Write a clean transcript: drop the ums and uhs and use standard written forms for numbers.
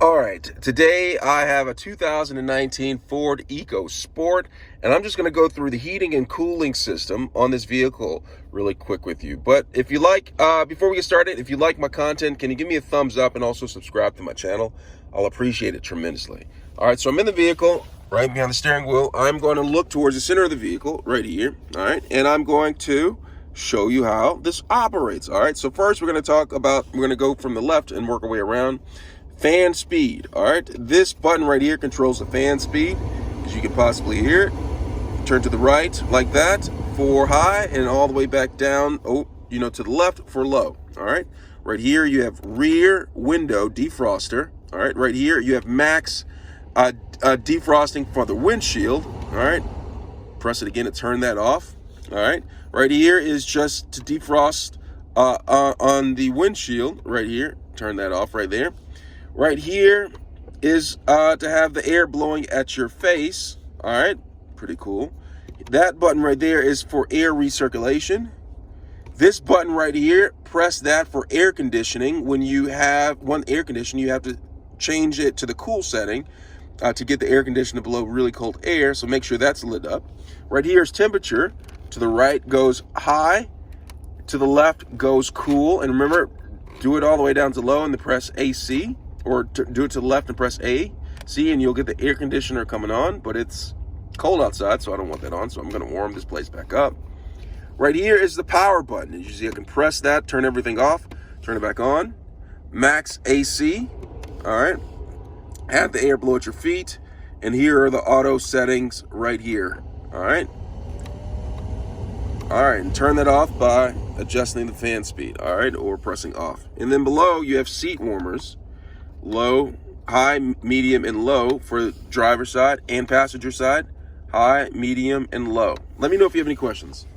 All right, today I have a 2019 Ford EcoSport, and I'm just going to go through the heating and cooling system on this vehicle really quick with you. But if you like, before we get started, if you like my content, can you give me a thumbs up and also subscribe to my channel? I'll appreciate it tremendously. All right, so I'm in the vehicle, right behind the steering wheel. I'm going to look towards the center of the vehicle right here, all right, and I'm going to show you how this operates. All right, so first we're going to go from the left and work our way around. Fan speed. All right, this button right here controls the fan speed, as you can possibly hear it. Turn to the right like that for high, and all the way back down, to the left for low. All right, right here you have rear window defroster. All right, right here you have max defrosting for the windshield. All right, press it again to turn that off. All right, right here is just to defrost on the windshield. Right here, turn that off right there. Right here is to have the air blowing at your face. All right, pretty cool. That button right there is for air recirculation. This button right here, press that for air conditioning. When you have air conditioning, you have to change it to the cool setting to get the air conditioner to blow really cold air, so make sure that's lit up. Right here is temperature. To the right goes high, to the left goes cool, and remember, do it all the way down to low and then press AC. Or do it to the left and press A, C, and you'll get the air conditioner coming on, but it's cold outside, so I don't want that on, so I'm gonna warm this place back up. Right here is the power button. As you see, I can press that, turn everything off, turn it back on. Max AC, all right. Have the air blow at your feet, and here are the auto settings right here, all right. All right, and turn that off by adjusting the fan speed, all right, or pressing off. And then below, you have seat warmers. Low, high, medium, and low for driver side and passenger side. High, medium, and low. Let me know if you have any questions.